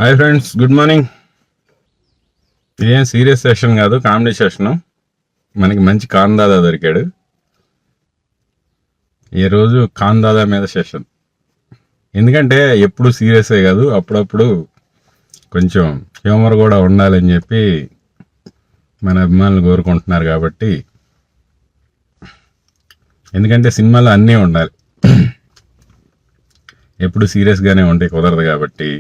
Hi friends, good morning. ఇదేం serious session కాదు, comedy session. మనకి మంచి కాందాదా దొరికాడు. ఈరోజు కాందాదా మీద సెషన్. ఎందుకంటే ఎప్పుడు సీరియసే కాదు, అప్పుడప్పుడు కొంచెం హ్యూమర్ కూడా ఉండాలని చెప్పి మన అభిమానులు కోరుకుంటున్నారు. కాబట్టి ఎందుకంటే సినిమాలో అన్నీ ఉండాలి, ఎప్పుడు సీరియస్గానే ఉంటే కుదరదు. కాబట్టి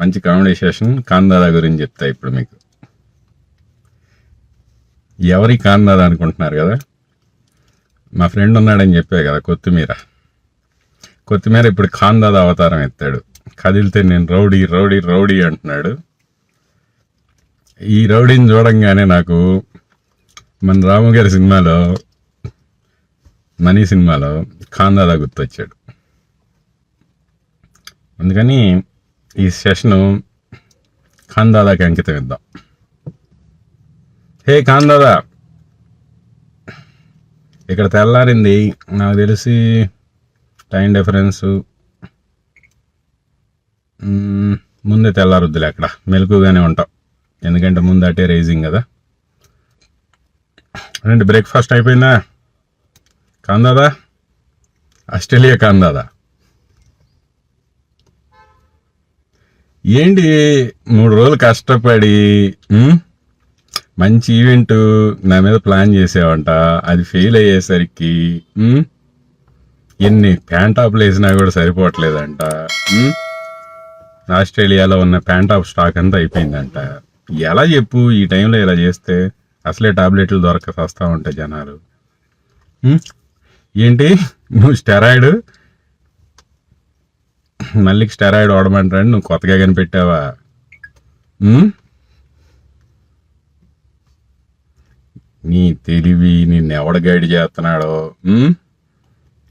మంచి కామెడీ సెషన్ కాందాదా గురించి చెప్తా ఇప్పుడు మీకు. ఎవరి కాందాదా అనుకుంటున్నారు కదా, మా ఫ్రెండ్ ఉన్నాడని చెప్పే కదా కొత్తిమీర ఇప్పుడు కాందాదా అవతారం ఎత్తాడు. కదిలితే నేను రౌడీ రౌడీ రౌడీ అంటున్నాడు. ఈ రౌడీని చూడంగానే నాకు మన రాము గారి సినిమాలో, మనీ సినిమాలో కాందాదా గుర్తొచ్చాడు. అందుకని ఈ సెషను కాందాదాకి అంకితం ఇద్దాం. హే కాందాదా, ఇక్కడ తెల్లారింది. నాకు తెలిసి టైం డిఫరెన్స్ ముందే తెల్లారుద్దులే, అక్కడ మెలకుగానే ఉంటాం. ఎందుకంటే ముందు అటే రైజింగ్ కదా. అంటే బ్రేక్ఫాస్ట్ అయిపోయిందా కాందాదా? ఆస్ట్రేలియా కాందాదా ఏంటి 3 రోజులు కష్టపడి మంచి ఈవెంట్ నా మీద ప్లాన్ చేసావంట. అది ఫెయిల్ అయ్యేసరికి ఎన్ని ప్యాంటాప్లు వేసినా కూడా సరిపోవట్లేదంట. ఆస్ట్రేలియాలో ఉన్న ప్యాంటాప్ స్టాక్ అంతా అయిపోయిందంట. ఎలా చెప్పు ఈ టైంలో ఇలా చేస్తే? అసలే టాబ్లెట్లు దొరక వస్తూ ఉంటాయి జనాలు. ఏంటి నువ్వు స్టెరాయిడ్, మళ్ళీ స్టెరాయిడ్ వాడమంటాడు. నువ్వు కొత్తగా కనిపెట్టావా? నీ తెలివి నిన్ను ఎవడ గైడ్ చేస్తున్నాడో.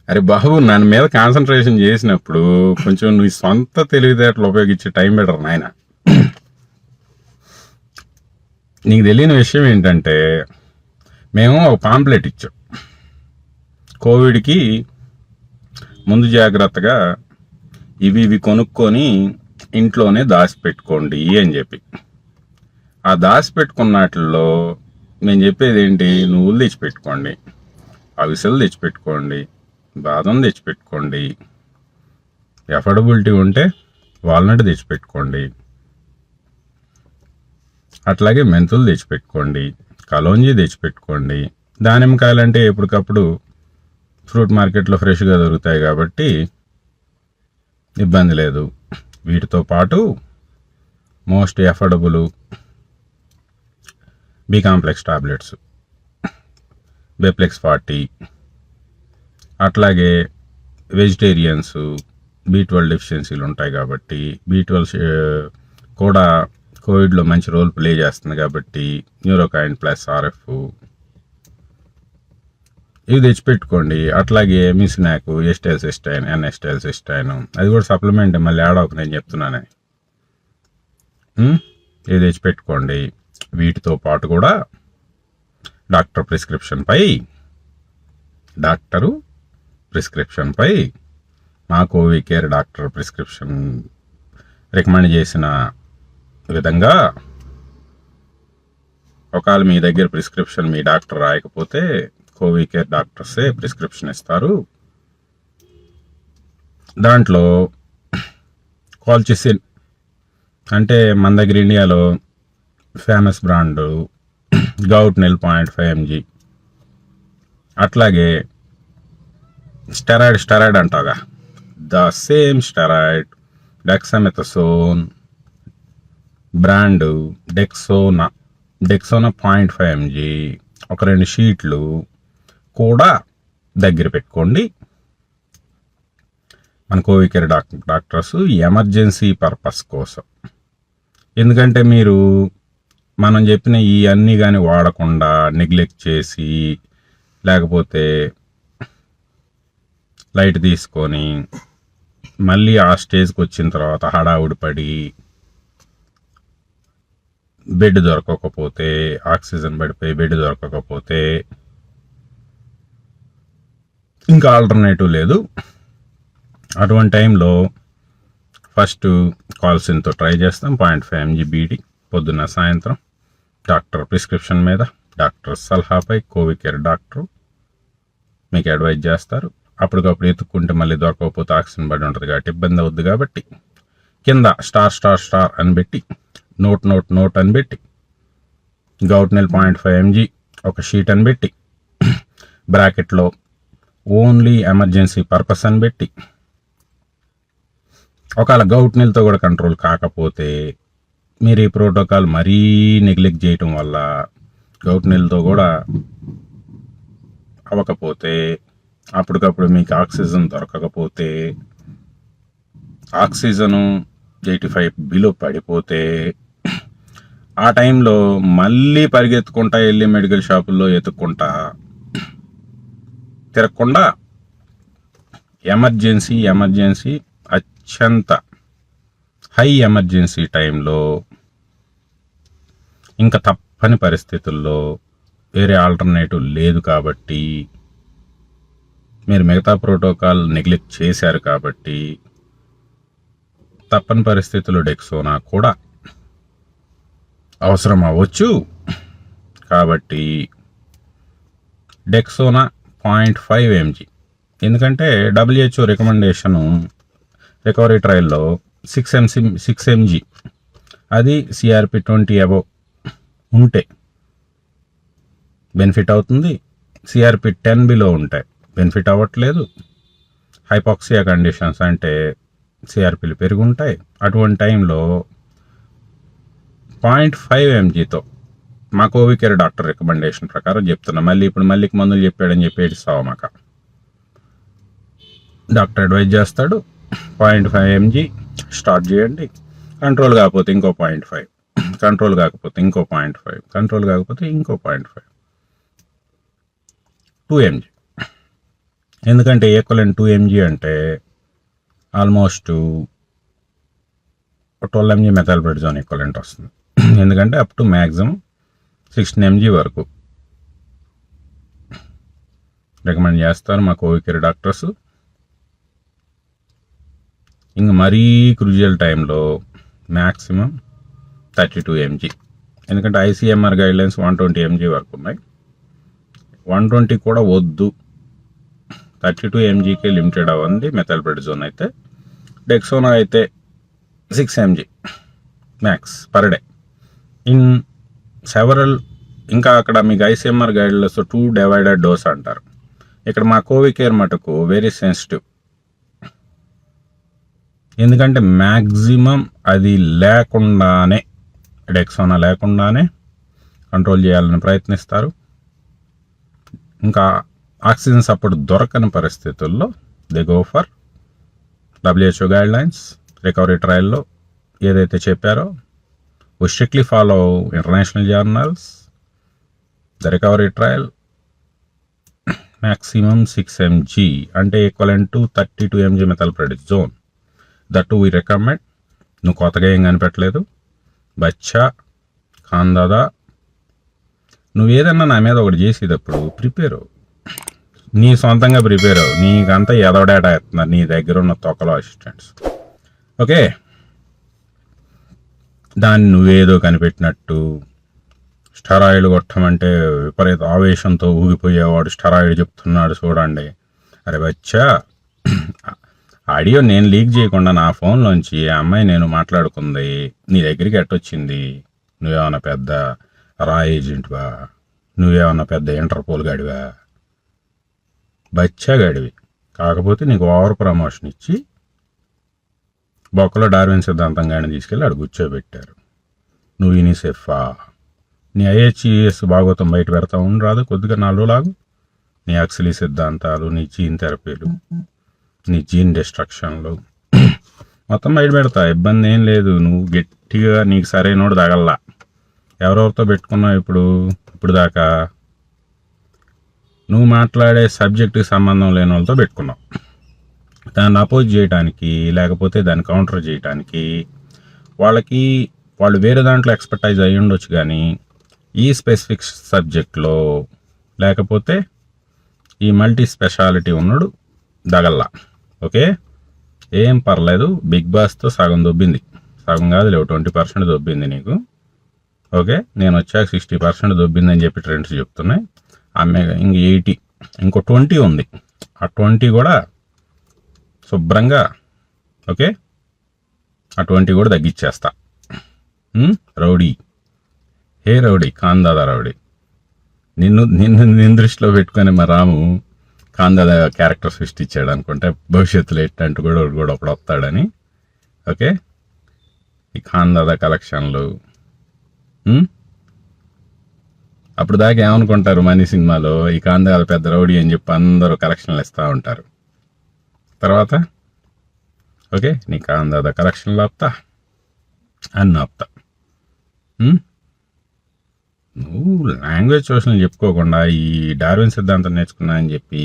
అరే బాబు, నన్ను మీద కాన్సన్ట్రేషన్ చేసినప్పుడు కొంచెం నీ సొంత తెలివితేటలు ఉపయోగించే టైం బెటర్ నాయన. నీకు తెలియని విషయం ఏంటంటే, మేము ఒక పాంప్లెట్ ఇచ్చాం కోవిడ్కి ముందు జాగ్రత్తగా, ఇవి కొనుక్కొని ఇంట్లోనే దాచిపెట్టుకోండి అని చెప్పి. ఆ దాచిపెట్టుకున్నట్లో నేను చెప్పేది ఏంటి, నువ్వులు తెచ్చిపెట్టుకోండి, అవిసెలు తెచ్చిపెట్టుకోండి, బాదం తెచ్చిపెట్టుకోండి, ఎఫర్డబిలిటీ ఉంటే వాల్నట్ తెచ్చిపెట్టుకోండి, అట్లాగే మెంతులు తెచ్చిపెట్టుకోండి, కలోంజీ తెచ్చిపెట్టుకోండి. దానిమ్మకాయలు అంటే ఎప్పటికప్పుడు ఫ్రూట్ మార్కెట్లో ఫ్రెష్గా దొరుకుతాయి కాబట్టి ఇబ్బంది లేదు. వీటితో పాటు most affordable B complex tablets, Beplex 40. అట్లాగే వెజిటేరియన్స్ B12 డెఫిషియన్సీలు ఉంటాయి కాబట్టి B12 కూడా కోవిడ్లో మంచి రోల్ ప్లే చేస్తుంది కాబట్టి న్యూరోకైన్ ప్లస్ RF ఇవి తెచ్చిపెట్టుకోండి. అట్లాగే మిస్నాక్, ఎస్టైల్సిస్టైన్, ఎన్ఎస్టైల్సిస్టైన్, అది కూడా సప్లిమెంట్, మళ్ళీ యాడ్ అవుతుంది నేను చెప్తున్నానే. ఇవి తెచ్చిపెట్టుకోండి. వీటితో పాటు కూడా డాక్టరు ప్రిస్క్రిప్షన్పై మా Covi Care doctor prescription recommend చేసిన విధంగా, ఒకవేళ మీ దగ్గర ప్రిస్క్రిప్షన్ మీ డాక్టర్ రాయకపోతే కోవి కేర్ డాక్టర్సే ప్రిస్క్రిప్షన్ ఇస్తారు. దాంట్లో కాల్చిసిన్ అంటే మన దగ్గర ఇండియాలో famous brand Goutnil 0.5 mg. అట్లాగే స్టెరాయిడ్ అంటాగా, the same steroid dexamethasone brand Dexona 0.5 mg, ఒక 2 షీట్లు కూడా దగ్గర పెట్టుకోండి. మన Covid care doctors emergency purpose కోసం. ఎందుకంటే మీరు మనం చెప్పిన ఈ అన్నీ కానీ వాడకుండా నెగ్లెక్ట్ చేసి, లేకపోతే లైట్ తీసుకొని మళ్ళీ ఆ స్టేజ్కి వచ్చిన తర్వాత హడావుడి పడి బెడ్ దొరకకపోతే, ఆక్సిజన్ పడిపోయి బెడ్ దొరకకపోతే ఇంకా ఆల్టర్నేటివ్ లేదు. అటువంటి టైంలో ఫస్ట్ కాల్సిన్తో ట్రై చేస్తాం. 0.5 mg బీడీ పొద్దున్న సాయంత్రం డాక్టర్ ప్రిస్క్రిప్షన్ మీద, డాక్టర్ సలహాపై కోవికేర్ డాక్టర్ మీకు అడ్వైజ్ చేస్తారు. అప్పటికప్పుడు ఎత్తుక్కుంటే మళ్ళీ దొరకకపోతే ఆక్సిజన్ పడి ఉంటుంది కాబట్టి ఇబ్బంది అవుద్ది. కాబట్టి కింద స్టార్ అని పెట్టి నోట్ అని పెట్టి గౌట్ నెల్ 0.5 mg ఒక షీట్ అని పెట్టి బ్రాకెట్లో ఓన్లీ ఎమర్జెన్సీ పర్పస్ అని పెట్టి, ఒకవేళ గౌట్ నెల్తో కూడా కంట్రోల్ కాకపోతే మీరు ఈ ప్రోటోకాల్ మరీ నెగ్లెక్ట్ చేయటం వల్ల గౌట్ నెల్తో కూడా అవ్వకపోతే, అప్పటికప్పుడు మీకు ఆక్సిజన్ దొరకకపోతే, ఆక్సిజను 85 బిలో పడిపోతే, ఆ టైంలో మళ్ళీ పరిగెత్తుకుంటా వెళ్ళి మెడికల్ షాపుల్లో ఎత్తుక్కుంటా తిరగకుండా ఎమర్జెన్సీ అత్యంత హై ఎమర్జెన్సీ టైంలో ఇంకా తప్పని పరిస్థితుల్లో వేరే ఆల్టర్నేటివ్ లేదు కాబట్టి, మీరు మిగతా ప్రోటోకాల్ నెగ్లెక్ట్ చేశారు కాబట్టి తప్పని పరిస్థితుల్లో డెక్సోనా కూడా అవసరం అవ్వచ్చు. కాబట్టి డెక్సోనా 0.5 mg, ఎందుకంటే WHO రికమెండేషను రికవరీ ట్రయల్లో 6 mg, అది CRP 20 అబవ్ ఉంటే బెనిఫిట్ అవుతుంది. CRP 10 బిలో ఉంటే బెనిఫిట్ అవ్వట్లేదు. హైపాక్సియా కండిషన్స్ అంటే CRPలు పెరిగి ఉంటాయి. అటువంటి టైంలో 0.5 mgతో మా కోవికేర్ డాక్టర్ రికమెండేషన్ ప్రకారం చెప్తున్నా. ఇప్పుడు మళ్ళీకి మందులు చెప్పాడని చెప్పి ఏడుస్తావా మాక. డాక్టర్ అడ్వైజ్ చేస్తాడు 0.5 mg స్టార్ట్ చేయండి. కంట్రోల్ కాకపోతే ఇంకో 0.5, కంట్రోల్ కాకపోతే ఇంకో 0.5, కంట్రోల్ కాకపోతే ఇంకో 0.5, 2 mg. ఎందుకంటే ఈక్వలెంట్ 2 mg అంటే ఆల్మోస్ట్ 12 mg మెథాల్ప్రెడిజోన్ ఈక్వలెంట్ వస్తుంది. ఎందుకంటే అప్ టు మ్యాక్సిమం 16 mg వరకు రికమెండ్ చేస్తారు మా కోవికేర్ డాక్టర్స్. ఇంక మరీ క్రూజియల్ టైంలో మ్యాక్సిమం 32 mg, ఎందుకంటే ICMR గైడ్లైన్స్ 120 mg వరకు ఉన్నాయి. 120 కూడా వద్దు, 32 mgకే లిమిటెడ్ అవ్వండి మెథాల్ప్రెడిజోన్ అయితే. డెక్సోనా అయితే 6 mg max per day in several. ఇంకా అక్కడ మీకు ICMR గైడ్లైన్స్ 2 డివైడెడ్ డోస్ అంటారు. ఇక్కడ మా కోవికేర్ మటుకు వెరీ సెన్సిటివ్, ఎందుకంటే మ్యాక్సిమం అది లేకుండానే, డెక్సోనా లేకుండానే కంట్రోల్ చేయాలని ప్రయత్నిస్తారు. ఇంకా ఆక్సిజన్ సపోర్ట్ దొరకని పరిస్థితుల్లో they go for WHO guidelines. Recovery ట్రయల్లో ఏదైతే చెప్పారో we strictly follow international journals. The recovery trial maximum 6 mg అంటే equivalent to 32 mg methylprednisolone. That we recommend. నువ్వు కొత్తగా ఏం కనిపెట్టలేదు బచ్చా ఖాందాదా. నువ్వు ఏదన్నా నా మీద ఒకటి చేసేటప్పుడు ప్రిపేర్ అవ్వు, నీ సొంతంగా ప్రిపేర్ అవ్వు. నీకంతా ఏదో డేటా ఇస్తున్నారు నీ దగ్గర ఉన్న తొక్కలో అసిస్టెంట్స్. ఓకే, దాన్ని నువ్వేదో కనిపెట్టినట్టు స్టెరాయిడ్ కొట్టమంటే విపరీత ఆవేశంతో ఊగిపోయేవాడు స్టెరాయిడ్ చెప్తున్నాడు చూడండి. అరే బచ్చా, ఆడియో నేను లీక్ చేయకుండా నా ఫోన్లోంచి ఆ అమ్మాయి నేను మాట్లాడుకుంది నీ దగ్గరికి ఎట్టొచ్చింది? నువ్వేమన్నా పెద్ద రా ఏజెంట్వా? నువ్వేమన్నా పెద్ద ఇంటర్పోల్ గాడివా? బచ్చా గాడివి. కాకపోతే నీకు ఓవర్ ప్రమోషన్ ఇచ్చి బొక్కలో డార్విన్ సిద్ధాంతం కానీ తీసుకెళ్ళి అక్కడ కూర్చోబెట్టారు. నువ్వు యూనిసెఫా? నీ IHES భాగవతం బయట పెడతా ఉండరాదు కొద్దిగా 4 రోజులాగు. నీ అక్సిలీ సిద్ధాంతాలు, నీ జీన్ థెరపీలు, నీ జీన్ డిస్ట్రక్షన్లు మొత్తం బయట పెడతా, ఇబ్బంది ఏం లేదు. నువ్వు గట్టిగా నీకు సరైనోడు తగల్లా. ఎవరెవరితో పెట్టుకున్నావు ఇప్పుడు దాకా? నువ్వు మాట్లాడే సబ్జెక్టుకి సంబంధం లేని వాళ్ళతో పెట్టుకున్నావు. దాన్ని అపోజ్ చేయడానికి లేకపోతే దాన్ని కౌంటర్ చేయడానికి వాళ్ళు వేరే దాంట్లో ఎక్స్పర్టైజ్ అయ్యి ఉండొచ్చు, కానీ ఈ స్పెసిఫిక్ సబ్జెక్ట్లో లేకపోతే ఈ మల్టీ స్పెషాలిటీ ఉన్నాడు దగల్లా. ఓకే, ఏం పర్లేదు, బిగ్ బాస్తో సగం దొబ్బింది, సగం కాదు లేవు 20% దొబ్బింది నీకు. ఓకే, నేను వచ్చాక 60% దొబ్బిందని చెప్పి ట్రెండ్స్ చెప్తున్నాయి. ఆమె ఇంక 80, ఇంకో 20 ఉంది. ఆ 20 కూడా శుభ్రంగా, ఓకే, ఆ 20 కూడా తగ్గించేస్తా. రౌడీ, హే రౌడీ, కాందాదా రౌడీ, నిన్ను దృష్టిలో పెట్టుకొని మా రాము కాందాదా క్యారెక్టర్ సృష్టించాడు అనుకుంటే భవిష్యత్తులో ఎట్టంటూ కూడా ఒకడు వస్తాడని. ఓకే, ఈ కాందాదా కలెక్షన్లు అప్పుడు దాకా ఏమనుకుంటారు మనీ సినిమాలో, ఈ కాందాదా పెద్ద రౌడీ అని చెప్పి అందరూ కలెక్షన్లు ఇస్తూ ఉంటారు. తర్వాత ఓకే, నీ కాందాదా కలెక్షన్లు ఆపుతా, అన్నీ ఆపుతా. నువ్వు లాంగ్వేజ్ సోషల్ చెప్పుకోకుండా ఈ డార్విన్ సిద్ధాంతం నేర్చుకున్నా అని చెప్పి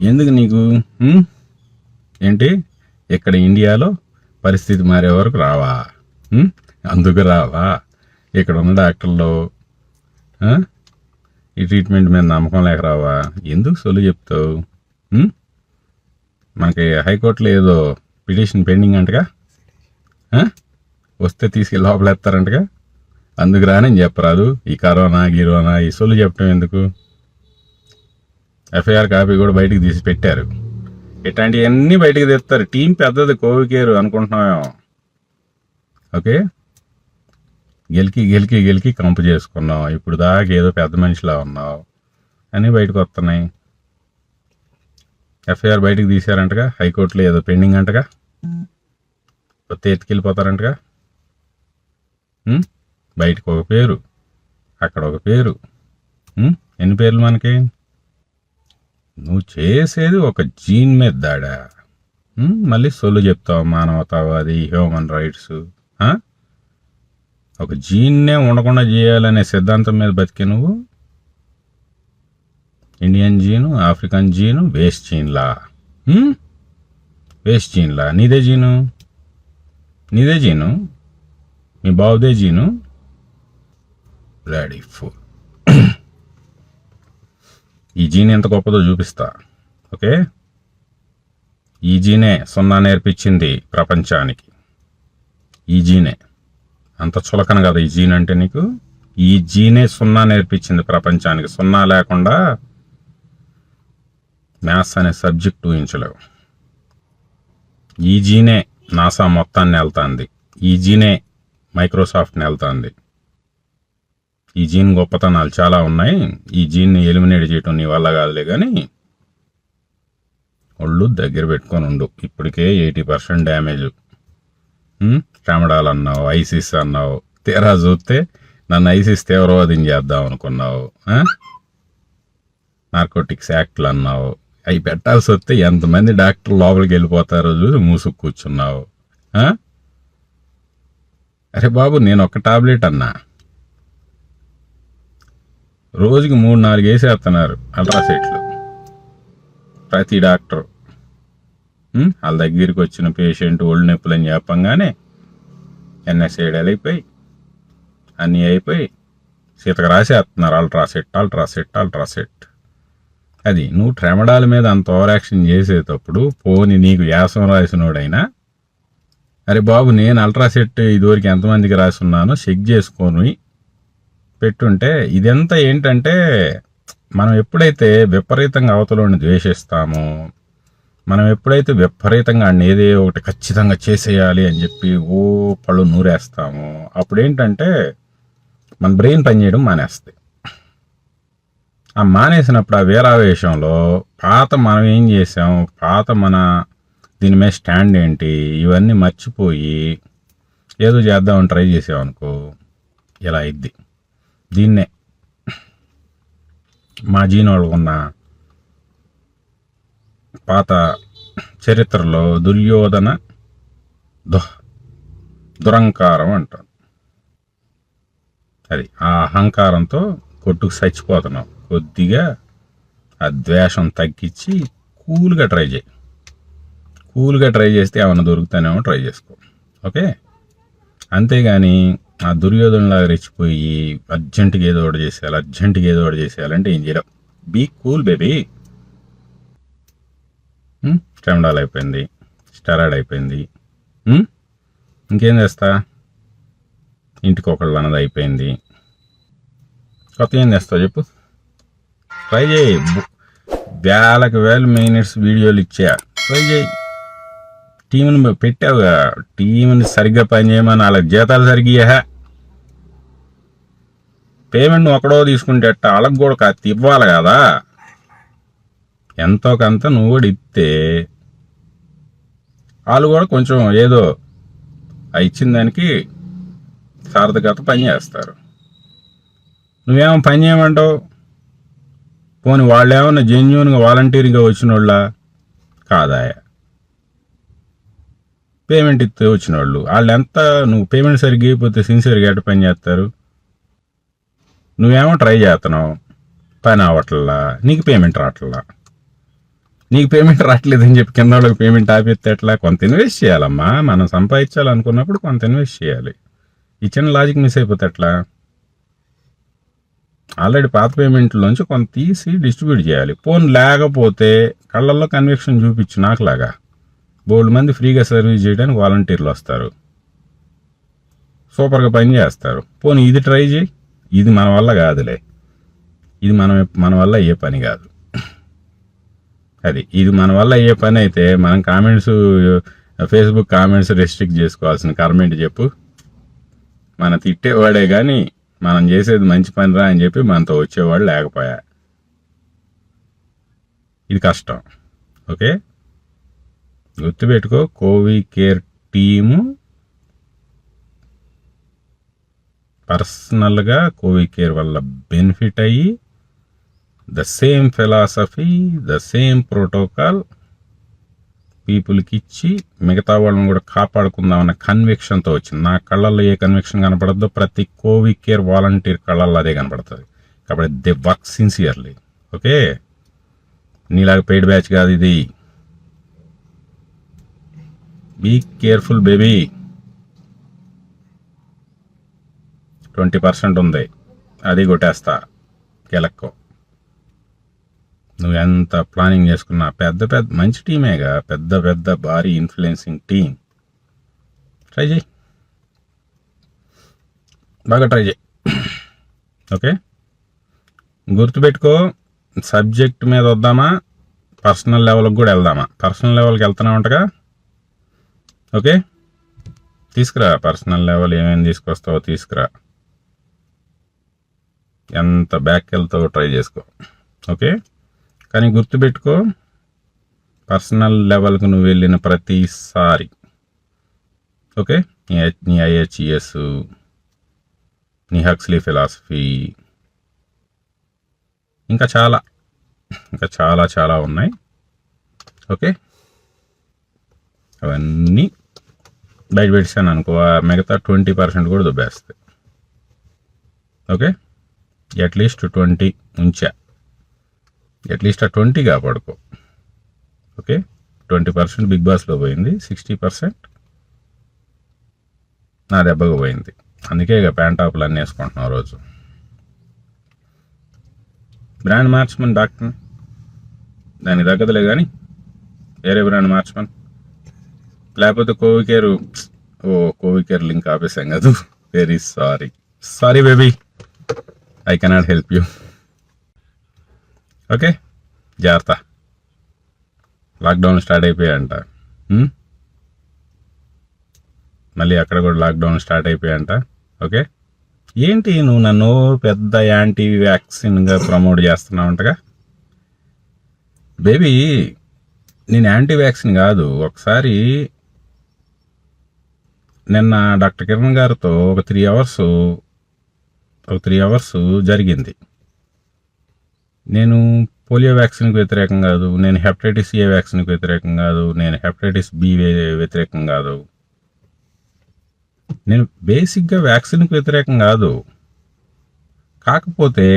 ఎందుకు నీకు? ఏంటి ఇక్కడ ఇండియాలో పరిస్థితి మారే వరకు రావా? అందుకు రావా? ఇక్కడ ఉన్న డాక్టర్లు ఈ ట్రీట్మెంట్ మీద నమ్మకం లేక రావా? ఎందుకు సొల్లు చెప్తావు? మనకి హైకోర్టులో ఏదో పిటిషన్ పెండింగ్ అంటగా, వస్తే తీసుకెళ్ళి లోపలేస్తారంటగా, అందుకు రానని చెప్పరాదు. ఈ కరోనా గిరోనా ఈ సొల్లు చెప్పడం ఎందుకు? ఎఫ్ఐఆర్ కాపీ కూడా బయటికి తీసి పెట్టారు. ఇట్లాంటివన్నీ బయటికి తెస్తారు. టీం పెద్దది, కోవికేరు అనుకుంటున్నామేమో. ఓకే, గెలికి కంపు చేసుకున్నావు. ఇప్పుడు దాకా ఏదో పెద్ద మనిషిలా ఉన్నావు, అన్నీ బయటకు వస్తున్నాయి. ఎఫ్ఐఆర్ బయటికి తీశారంటగా, హైకోర్టులో ఏదో పెండింగ్ అంటగా, కొత్త ఎత్తుకెళ్ళిపోతారంటగా. బయటకు ఒక పేరు, అక్కడ ఒక పేరు, ఎన్ని పేర్లు మనకి? నువ్వు చేసేది ఒక జీన్ మీద దాడా, మళ్ళీ సొల్లు చెప్తావు మానవతావాది, హ్యూమన్ రైట్స్. ఒక జీన్నే ఉండకుండా చేయాలనే సిద్ధాంతం మీద బతికే నువ్వు Indian gene, African gene, waste జీన్లా, వేస్ట్ జీన్లా. నీదే జీను, మీ బావుదే జీను. Bloody fool. ఈ జీన్ ఎంత గొప్పదో చూపిస్తా. ఓకే, ఈ జీనే 0 నేర్పించింది ప్రపంచానికి. ఈ జీనే అంత చులకన కదా ఈ జీన్ అంటే నీకు. ఈ జీనే 0 నేర్పించింది ప్రపంచానికి. 0 లేకుండా మ్యాథ్స్ అనే సబ్జెక్ట్ ఊహించలేవు. ఈ జీనే నాసా మొత్తాన్ని వెళ్తాంది. ఈ జీనే మైక్రోసాఫ్ట్ని వెళ్తాంది. ఈ జీన్ గొప్పతనాలు చాలా ఉన్నాయి. ఈ జీన్ని ఎలిమినేట్ చేయటం నీ వల్ల కాదులే, కానీ ఒళ్ళు దగ్గర పెట్టుకొని ఉండు. ఇప్పటికే 80% డ్యామేజ్. కెమెడాలు అన్నావు, ఐసిస్ అన్నావు, తీరా చూస్తే నన్ను ఐసిస్ తీవ్రవాదం చేద్దాం అనుకున్నావు. నార్కోటిక్స్ యాక్ట్లు అన్నావు. అవి పెట్టాల్సి వస్తే ఎంతమంది డాక్టర్లు లోపలికి వెళ్ళిపోతారో చూసి మూసుకు కూర్చున్నావు. అరే బాబు, నేను ఒక టాబ్లెట్ అన్నా, రోజుకి 3-4 వేసేస్తున్నారు అల్ట్రాసెట్లు ప్రతి డాక్టర్. వాళ్ళ దగ్గరికి వచ్చిన పేషెంట్ ఒళ్ళు నొప్పులు అని చెప్పంగానే ఎన్ఎస్ఐడీలు అయిపోయి అన్నీ అయిపోయి సీతకు రాసేస్తున్నారు అల్ట్రాసెట్. అది నువ్వు ట్రెమడాల మీద అంత ఓవర్ యాక్షన్ చేసేటప్పుడు పోని నీకు యాసం రాసినోడైనా, అరే బాబు నేను అల్ట్రాసెట్ ఇదివరకు ఎంతమందికి రాసున్నానో చెక్ చేసుకొని పెట్టుంటే. ఇదంతా ఏంటంటే, మనం ఎప్పుడైతే విపరీతంగా అవతలని ద్వేషిస్తామో, మనం ఎప్పుడైతే విపరీతంగా అన్ని ఏదో ఒకటి ఖచ్చితంగా చేసేయాలి అని చెప్పి పళ్ళు నూరేస్తామో, అప్పుడు ఏంటంటే మన బ్రెయిన్ పనిచేయడం మానేస్తుంది. ఆ మానేసినప్పుడు ఆ వీరావేశంలో మనం ఏం చేసాం, మన దీని మీద స్టాండ్ ఏంటి, ఇవన్నీ మర్చిపోయి ఏదో చేద్దామని ట్రై చేసామనుకో, ఇలా అయింది. దీన్నే మా జీనోళ్ళకున్న పాత చరిత్రలో దుర్యోధన దురంకారం అంటారు. అది ఆ అహంకారంతో కొట్టుకు చచ్చిపోతున్నావు. కొద్దిగా ఆ ద్వేషం తగ్గించి కూల్గా ట్రై చేస్తే ఏమన్నా దొరుకుతానేమో ట్రై చేసుకో. ఓకే, అంతేగాని ఆ దుర్యోధనలాగా రెచ్చిపోయి అర్జెంటుగా ఏదో ఒకటి చేసేయాలంటే ఏం చేయలేవు. Be cool baby. కెమెడాలు అయిపోయింది. స్టెరాయిడ్ అయిపోయింది. ఇంకేం చేస్తా, ఇంటికి ఒకళ్ళు అన్నది అయిపోయింది. కొత్త ఏం చేస్తావు చెప్పు? ట్రై చేయి. వేలకు వేలు మినిట్స్ వీడియోలు ఇచ్చా, ట్రై చేయి. టీంని పెట్టావుగా, టీంని సరిగ్గా పనిచేయమని, వాళ్ళకి జీతాలు సరిగ్గా పేమెంట్ నువ్వు ఒకడో తీసుకుంటే వాళ్ళకి కూడా కాస్త ఇవ్వాలి కదా. ఎంతో కొంత నువ్వు కూడా ఇస్తే వాళ్ళు కూడా కొంచెం ఏదో ఇచ్చిన దానికి సార్థకత పని చేస్తారు. నువ్వేమో పని చేయమంటావు. పోనీ వాళ్ళు ఏమన్నా జెన్యున్గా వాలంటీర్గా వచ్చిన వాళ్ళ కాదా? పేమెంట్ ఇస్తే వచ్చిన వాళ్ళు ఎంత, నువ్వు పేమెంట్ సరిగ్గా అయిపోతే సిన్సియర్గా ఎట్ట పని చేస్తారు? నువ్వేమో ట్రై చేస్తున్నావు, పని అవ్వట్లా, నీకు పేమెంట్ రావట్లా. నీకు పేమెంట్ రావట్లేదని చెప్పి కింద వాళ్ళకి పేమెంట్ ఆపేస్తే ఎట్లా? కొంత ఇన్వెస్ట్ చేయాలమ్మా. మనం సంపాదించాలనుకున్నప్పుడు కొంత ఇన్వెస్ట్ చేయాలి. ఈ చిన్న లాజిక్ మిస్ అయిపోతే ఎట్లా? ఆల్రెడీ పాత పేమెంట్లోంచి కొంత తీసి డిస్ట్రిబ్యూట్ చేయాలి. ఫోన్ లేకపోతే కళ్ళల్లో కన్విక్షన్ చూపించు. నాకులాగా బోల్డ్ మంది ఫ్రీగా సర్వీస్ చేయడానికి వాలంటీర్లు వస్తారు, సూపర్గా పని చేస్తారు. పోనీ ఇది ట్రై చేయి. ఇది మన వల్ల కాదులే, ఇది మన వల్ల అయ్యే పని కాదు. ఇది మన వల్ల అయ్యే పని అయితే మనం కామెంట్స్, ఫేస్బుక్ కామెంట్స్ రెస్ట్రిక్ట్ చేసుకోవాల్సిన కర్మేంటి చెప్పు? మన తిట్టేవాడే కానీ మనం చేసేది మంచి పని రా అని చెప్పి మనతో వచ్చేవాడు లేకపోయా. ఇది కష్టం. ఓకే, గుర్తుపెట్టుకో. కోవికేర్ టీము పర్సనల్గా కోవికేర్ వల్ల బెనిఫిట్ అయ్యి the same philosophy, the same protocol పీపుల్కి ఇచ్చి మిగతా వాళ్ళని కూడా కాపాడుకుందామన్న కన్విక్షన్తో వచ్చింది. నా కళ్ళల్లో ఏ కన్విక్షన్ కనపడద్దో ప్రతి కోవికేర్ వాలంటీర్ కళ్ళల్లో అదే కనపడుతుంది. కాబట్టి దే వర్క్ సిన్సియర్లీ. ఓకే, నీలాగా పెయిడ్ బ్యాచ్ కాదు ఇది. Be careful baby. 20% ఉంది, అది కొట్టేస్తా గెలక్కో. నువ్వు ఎంత ప్లానింగ్ చేసుకున్నా పెద్ద మంచి టీమేగా, పెద్ద భారీ ఇన్ఫ్లుయెన్సింగ్ టీం. ట్రై చేయి, బాగా ట్రై చేయి. ఓకే, గుర్తుపెట్టుకో. సబ్జెక్ట్ మీద వద్దామా, పర్సనల్ లెవెల్కి కూడా వెళ్దామా? పర్సనల్ లెవెల్కి వెళ్తున్నా ఉంటగా. ఓకే, తీసుకురా. పర్సనల్ లెవెల్ ఏమేమి తీసుకొస్తావో తీసుకురా. ఎంత బ్యాక్ వెళ్తావో ట్రై చేసుకో. ఓకే, కానీ గుర్తుపెట్టుకో, పర్సనల్ లెవెల్కి నువ్వు వెళ్ళిన ప్రతిసారి, ఓకే, నీ ఐహెచ్ఈఎస్, నీ హక్స్లీ ఫిలాసఫీ, ఇంకా చాలా ఉన్నాయి. ఓకే, అవన్నీ బయట పెట్టాను అనుకో, మిగతా 20% కూడా దుబ్బేస్తాయి. ఓకే, అట్లీస్ట్ 20 ఉంచా, అట్లీస్ట్ ఆ 20 కాపాడుకో. ఓకే, 20% బిగ్ బాస్లో పోయింది, 60% నా దెబ్బకు పోయింది. అందుకే ఇక ప్యాంట్ టాపులు అన్నీ వేసుకుంటున్నాం రోజు. బ్రాండ్ మార్చమని డాక్టర్, దానికి తగ్గదులే కానీ వేరే బ్రాండ్ మార్చమని. లేకపోతే కోవికేర్ లింక్ ఆపేసాం కదా. Very sorry baby, I cannot help you. Okay, జాగ్రత్త. లాక్డౌన్ స్టార్ట్ అయిపోయాయంట, మళ్ళీ అక్కడ కూడా లాక్డౌన్ స్టార్ట్ అయిపోయాయంట. ఓకే, ఏంటి నువ్వు నన్ను పెద్ద యాంటీ వ్యాక్సిన్గా ప్రమోట్ చేస్తున్నావంటగా? బేబీ, నేను యాంటీ వ్యాక్సిన్ కాదు. ఒకసారి నిన్న డాక్టర్ కిరణ్ గారితో ఒక 3 అవర్స్ జరిగింది. నేను పోలియో వ్యాక్సిన్కి వ్యతిరేకం కాదు, నేను హెపటైటిస్ ఏ వ్యాక్సిన్కి వ్యతిరేకం కాదు, నేను హెపటైటిస్ బి వ్యతిరేకం కాదు, నేను బేసిక్గా వ్యాక్సిన్కి వ్యతిరేకం కాదు. కాకపోతే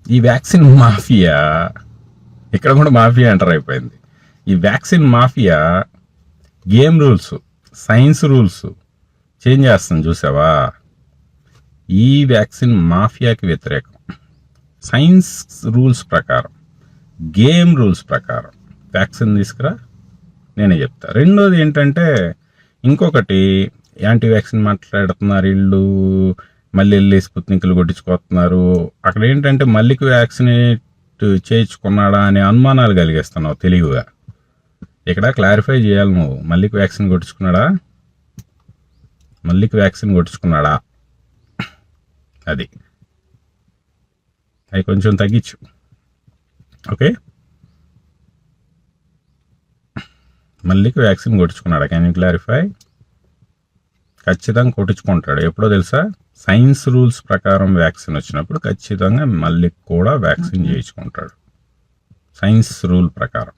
ఈ వ్యాక్సిన్ మాఫియా, ఇక్కడ కూడా మాఫియా ఎంటర్ అయిపోయింది. ఈ vaccine mafia game rules, science rules change చేస్తుంది చూసావా? ఈ వ్యాక్సిన్ మాఫియాకి వ్యతిరేకం. సైన్స్ రూల్స్ ప్రకారం, గేమ్ రూల్స్ ప్రకారం వ్యాక్సిన్ తీసుకురా, నేనే చెప్తా. రెండోది ఏంటంటే ఇంకొకటి, యాంటీ వ్యాక్సిన్ మాట్లాడుతున్నారు వీళ్ళు, మళ్ళీ వెళ్ళి స్పుత్నిక్లు కొట్టించుకొస్తున్నారు. అక్కడ ఏంటంటే మల్లికి వ్యాక్సినేట్ చేయించుకున్నాడా అనే అనుమానాలు కలిగిస్తున్నావు తెలివిగా. ఇక్కడ క్లారిఫై చేయాలి నువ్వు. మల్లికి వ్యాక్సిన్ కొట్టించుకున్నాడా, మల్లికి వ్యాక్సిన్ కొట్టించుకున్నాడా, అది అవి కొంచెం తగ్గించు. ఓకే, మల్లికి వ్యాక్సిన్ కొట్టించుకున్నాడా, కెన్ యూ క్లారిఫై? ఖచ్చితంగా కొట్టించుకుంటాడు. ఎప్పుడో తెలుసా, సైన్స్ రూల్స్ ప్రకారం వ్యాక్సిన్ వచ్చినప్పుడు ఖచ్చితంగా మల్లికి కూడా వ్యాక్సిన్ చేయించుకుంటాడు, సైన్స్ రూల్ ప్రకారం.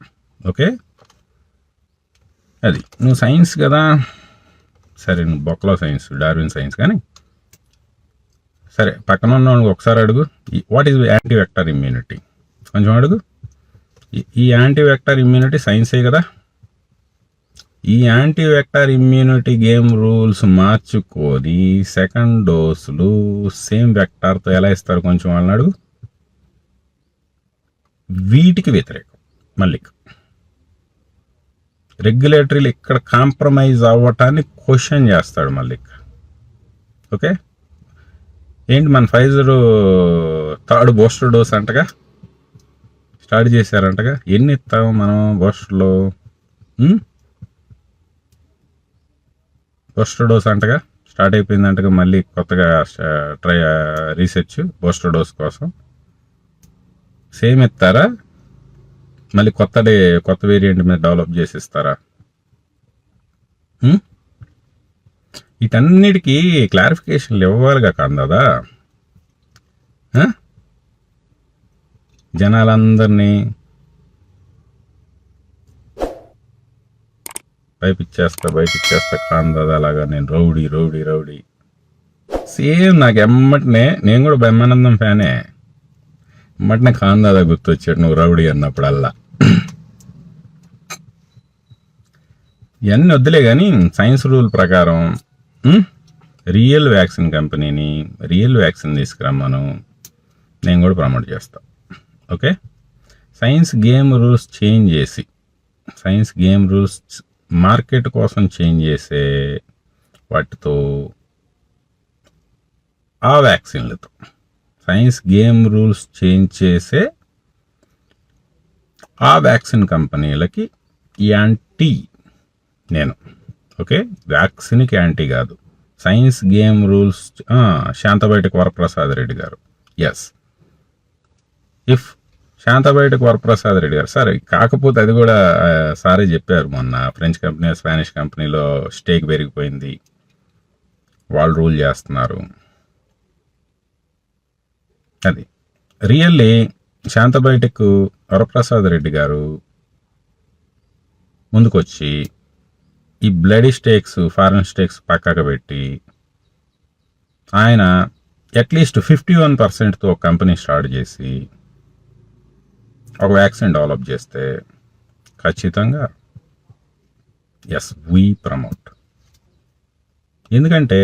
ఓకే, అది నువ్వు సైన్స్ కదా, సరే నువ్వు బొక్కలో సైన్స్, డార్విన్ సైన్స్ కానీ సరే. పక్కన ఉన్న ఒకసారి అడుగు, what is anti vector immunity, కొంచెం అడుగు. ఈ యాంటీ వెక్టర్ ఇమ్యూనిటీ సైన్సే కదా. ఈ anti vector immunity game rules మార్చుకొని సెకండ్ డోసులు సేమ్ వెక్టార్తో ఎలా ఇస్తారు, కొంచెం వాళ్ళని అడుగు. వీటికి వ్యతిరేకం మళ్ళీ రెగ్యులేటరీలు ఇక్కడ కాంప్రమైజ్ అవ్వటాన్ని క్వశ్చన్ చేస్తాడు మళ్ళీ. ఓకే, ఏంటి మన ఫైజర్ థర్డ్ బూస్టర్ డోస్ అంటగా స్టార్ట్ చేశారంటగా, ఎన్ని ఇస్తాము మనం బూస్టర్లో? బూస్టర్ డోస్ అంటగా స్టార్ట్ అయిపోయిందంటగా, మళ్ళీ కొత్తగా రీసెర్చ్ బూస్టర్ డోస్ కోసం. సేమ్ ఇస్తారా, మళ్ళీ కొత్త వేరియంట్ మీద డెవలప్ చేసి ఇస్తారా? వీటన్నిటికీ క్లారిఫికేషన్లు ఇవ్వాలిగా కాదా జనాలందరినీ. బయటిచ్చేస్తా కాదా అలాగా. నేను రౌడీ సేమ్ నాకు ఎమ్మటనే, నేను కూడా బ్రహ్మానందం ఫ్యానే, ఎమ్మటనే కాందాదా గుర్తొచ్చాడు నువ్వు రౌడీ అన్నప్పుడల్లా. ఇవన్నీ వద్దులే కానీ, సైన్స్ రూల్ ప్రకారం రియల్ వ్యాక్సిన్ కంపెనీని, రియల్ వ్యాక్సిన్ తీసుకురమ్మను, నేను కూడా ప్రమోట్ చేస్తా. Okay, science game rules change చేసి, సైన్స్ గేమ్ రూల్స్ మార్కెట్ కోసం చేంజ్ చేసే వాటితో, ఆ వ్యాక్సిన్లతో, సైన్స్ గేమ్ రూల్స్ చేంజ్ చేసే ఆ వ్యాక్సిన్ కంపెనీలకి యాంటీ నేను. ఓకే, వ్యాక్సిన్కి యాంటీ కాదు, సైన్స్ గేమ్ రూల్స్. శాంతబయటకు వరప్రసాద్ రెడ్డి గారు, ఎస్, ఇఫ్ శాంతబయటకు వరప్రసాద్ రెడ్డి గారు, సరే. కాకపోతే అది కూడా సారే చెప్పారు మొన్న, ఫ్రెంచ్ కంపెనీ స్పానిష్ కంపెనీలో స్టేక్ పెరిగిపోయింది, వాళ్ళు రూల్ చేస్తున్నారు. అది రియల్లీ శాంతబయటకు వరప్రసాద్ రెడ్డి గారు ముందుకొచ్చి ఈ బ్లడీ స్టేక్స్, ఫారెన్ స్టేక్స్ పక్కకు పెట్టి, ఆయన అట్లీస్ట్ 51%తో ఒక కంపెనీ స్టార్ట్ చేసి ఒక వ్యాక్సిన్ డెవలప్ చేస్తే ఖచ్చితంగా ఎస్, వీ ప్రమోట్. ఎందుకంటే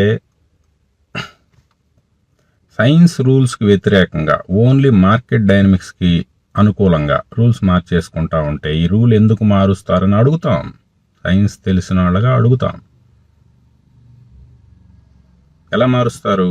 సైన్స్ రూల్స్కి వ్యతిరేకంగా, ఓన్లీ మార్కెట్ డైనమిక్స్కి అనుకూలంగా రూల్స్ మార్చేసుకుంటా ఉంటే, ఈ రూల్ ఎందుకు మారుస్తారని అడుగుతాం, సైన్స్ తెలిసిన వాళ్ళగా అడుగుతాం. ఎలా మారుస్తారు?